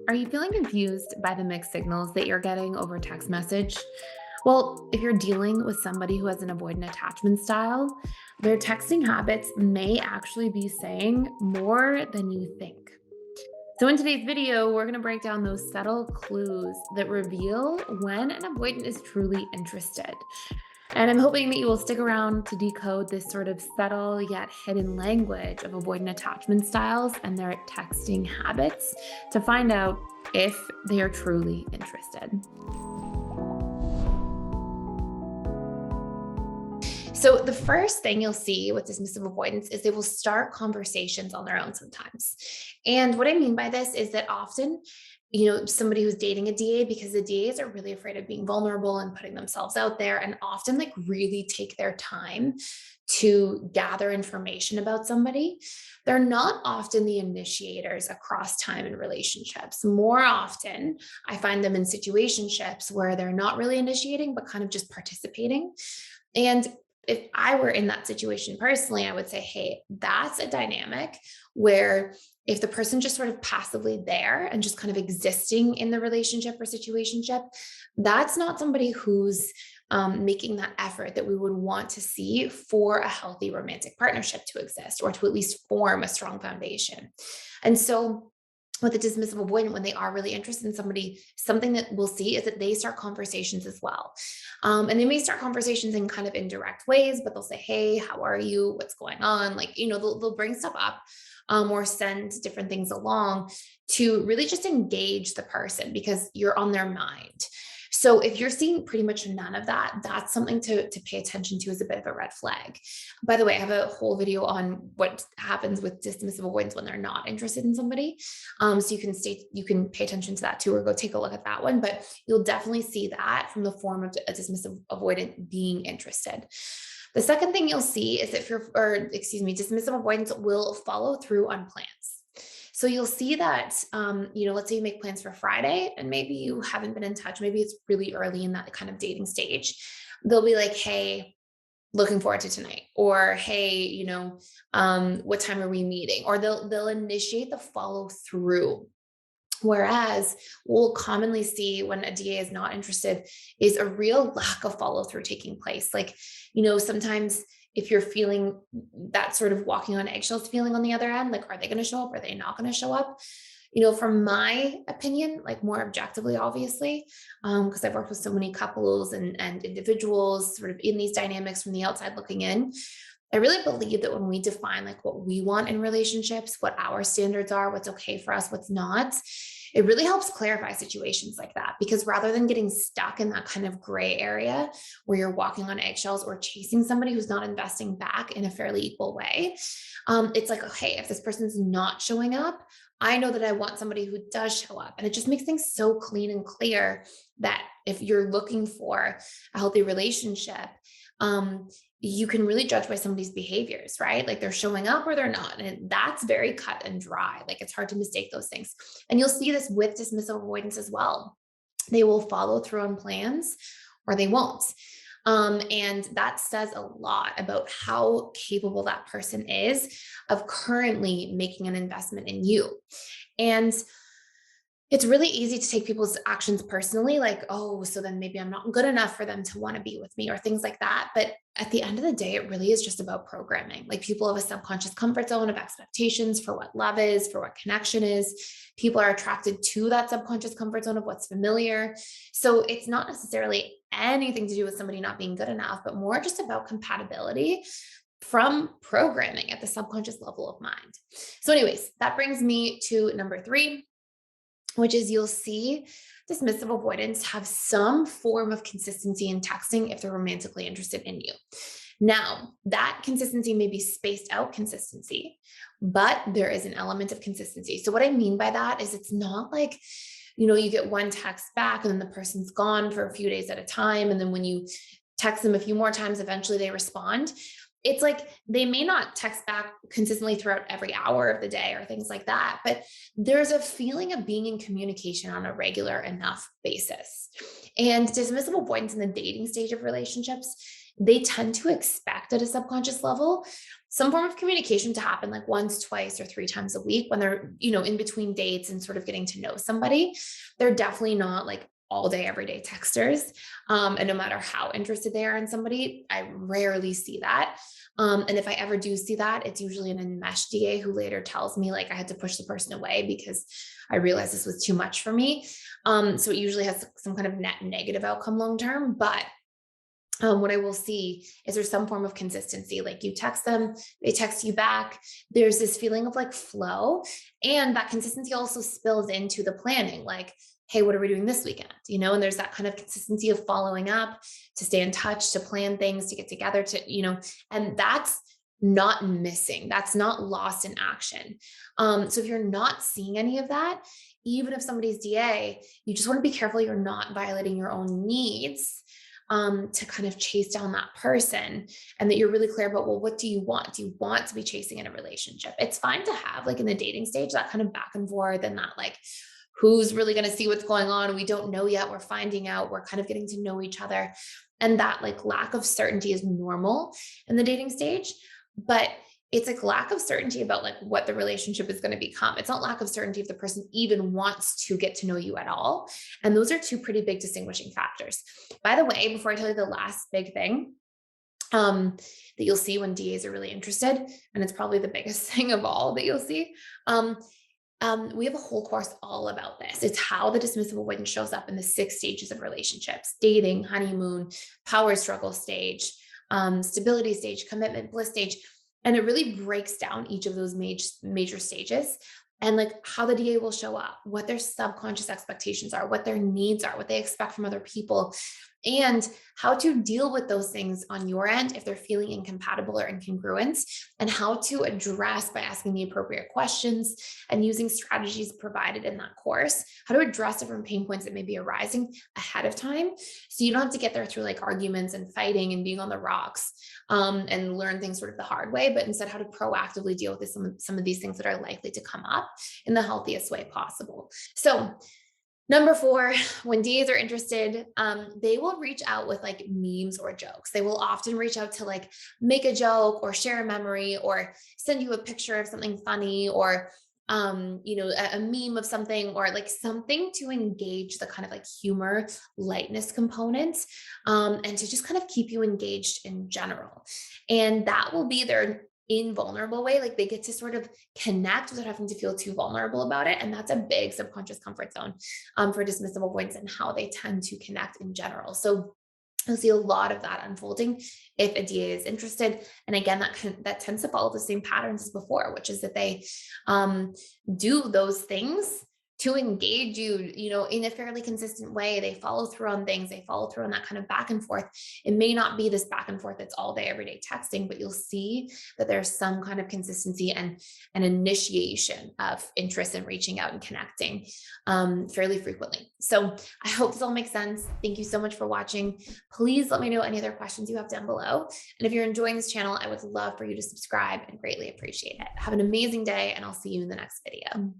Are you feeling confused by the mixed signals that you're getting over text message? Well, if you're dealing with somebody who has an avoidant attachment style, their texting habits may actually be saying more than you think. So, in today's video, we're going to break down those subtle clues that reveal when an avoidant is truly interested. And I'm hoping that you will stick around to decode this sort of subtle yet hidden language of avoidant attachment styles and their texting habits to find out if they are truly interested. So, the first thing you'll see with dismissive avoidance is they will start conversations on their own sometimes. And what I mean by this is that often, somebody who's dating a DA, because the DAs are really afraid of being vulnerable and putting themselves out there, and often like really take their time to gather information about somebody. They're not often the initiators across time and relationships. More often, I find them in situationships where they're not really initiating, but kind of just participating. And if I were in that situation personally, I would say, hey, that's a dynamic where if the person just sort of passively there and just kind of existing in the relationship or situationship, that's not somebody who's making that effort that we would want to see for a healthy romantic partnership to exist or to at least form a strong foundation. And so, with a dismissive avoidant, when they are really interested in somebody, something that we'll see is that they start conversations as well. And they may start conversations in kind of indirect ways, but they'll say, hey, how are you? What's going on? Like, they'll bring stuff up or send different things along to really just engage the person because you're on their mind. So if you're seeing pretty much none of that, that's something to pay attention to as a bit of a red flag. By the way, I have a whole video on what happens with dismissive avoidance when they're not interested in somebody. So you can pay attention to that too, or go take a look at that one. But you'll definitely see that from the form of a dismissive avoidant being interested. The second thing you'll see is that dismissive avoidance will follow through on plans. So you'll see that, let's say you make plans for Friday and maybe you haven't been in touch. Maybe it's really early in that kind of dating stage. They'll be like, hey, looking forward to tonight, or hey, what time are we meeting? Or they'll initiate the follow through. Whereas we'll commonly see when a DA is not interested is a real lack of follow through taking place. Like, sometimes if you're feeling that sort of walking on eggshells feeling on the other end, like, are they going to show up? Are they not going to show up? From my opinion, like more objectively, obviously, because I've worked with so many couples and individuals sort of in these dynamics from the outside looking in. I really believe that when we define like what we want in relationships, what our standards are, what's okay for us, what's not, it really helps clarify situations like that. Because rather than getting stuck in that kind of gray area where you're walking on eggshells or chasing somebody who's not investing back in a fairly equal way, it's like, okay, if this person's not showing up, I know that I want somebody who does show up. And it just makes things so clean and clear that if you're looking for a healthy relationship, you can really judge by somebody's behaviors, right? Like they're showing up or they're not. And that's very cut and dry. Like it's hard to mistake those things. And you'll see this with dismissive avoidance as well. They will follow through on plans or they won't. And that says a lot about how capable that person is of currently making an investment in you. And it's really easy to take people's actions personally, like, oh, so then maybe I'm not good enough for them to want to be with me or things like that. But at the end of the day, it really is just about programming. Like people have a subconscious comfort zone of expectations for what love is, for what connection is. People are attracted to that subconscious comfort zone of what's familiar. So it's not necessarily anything to do with somebody not being good enough, but more just about compatibility from programming at the subconscious level of mind. So, anyways, that brings me to number 3, which is you'll see dismissive avoidants have some form of consistency in texting if they're romantically interested in you. Now, that consistency may be spaced out consistency, but there is an element of consistency. So what I mean by that is it's not like, you get one text back and then the person's gone for a few days at a time. And then when you text them a few more times, eventually they respond. It's like they may not text back consistently throughout every hour of the day or things like that, but there's a feeling of being in communication on a regular enough basis. And dismissive avoidance in the dating stage of relationships they tend to expect at a subconscious level some form of communication to happen like once, twice, or 3 times a week when they're, in between dates and sort of getting to know somebody. They're definitely not like all day, everyday texters. And no matter how interested they are in somebody, I rarely see that. And if I ever do see that, it's usually an enmeshed DA who later tells me like I had to push the person away because I realized this was too much for me. So it usually has some kind of net negative outcome long term. But what I will see is there's some form of consistency. Like you text them, they text you back. There's this feeling of like flow. And that consistency also spills into the planning. Like, hey, what are we doing this weekend? And there's that kind of consistency of following up, to stay in touch, to plan things, to get together, and that's not missing. That's not lost in action. So if you're not seeing any of that, even if somebody's DA, you just want to be careful you're not violating your own needs to kind of chase down that person, and that you're really clear about, well, what do you want? Do you want to be chasing in a relationship? It's fine to have like in the dating stage, that kind of back and forth, and that like, who's really going to see what's going on? We don't know yet. We're finding out. We're kind of getting to know each other. And that like lack of certainty is normal in the dating stage, but it's like lack of certainty about like what the relationship is going to become. It's not lack of certainty if the person even wants to get to know you at all. And those are two pretty big distinguishing factors. By the way, before I tell you the last big thing, that you'll see when DAs are really interested, and it's probably the biggest thing of all that you'll see. We have a whole course all about this. It's how the dismissive avoidance shows up in the 6 stages of relationships: dating, honeymoon, power struggle stage, stability stage, commitment, bliss stage. And it really breaks down each of those major stages, and like how the DA will show up, what their subconscious expectations are, what their needs are, what they expect from other people, and how to deal with those things on your end if they're feeling incompatible or incongruent, and how to address by asking the appropriate questions and using strategies provided in that course, how to address different pain points that may be arising ahead of time. So you don't have to get there through like arguments and fighting and being on the rocks, and learn things sort of the hard way, but instead how to proactively deal with some of these things that are likely to come up in the healthiest way possible. So number 4, when DAs are interested, they will reach out with like memes or jokes. They will often reach out to like make a joke or share a memory or send you a picture of something funny, or a meme of something, or like something to engage the kind of like humor, lightness components, and to just kind of keep you engaged in general. And that will be their invulnerable way. Like they get to sort of connect without having to feel too vulnerable about it. And that's a big subconscious comfort zone for dismissive avoidance and how they tend to connect in general. So you'll see a lot of that unfolding if a DA is interested. And again, that tends to follow the same patterns as before, which is that they do those things to engage you, in a fairly consistent way. They follow through on things. They follow through on that kind of back and forth. It may not be this back and forth that's all day, everyday texting, but you'll see that there's some kind of consistency and an initiation of interest in reaching out and connecting fairly frequently. So I hope this all makes sense. Thank you so much for watching. Please let me know any other questions you have down below. And if you're enjoying this channel, I would love for you to subscribe and greatly appreciate it. Have an amazing day, and I'll see you in the next video.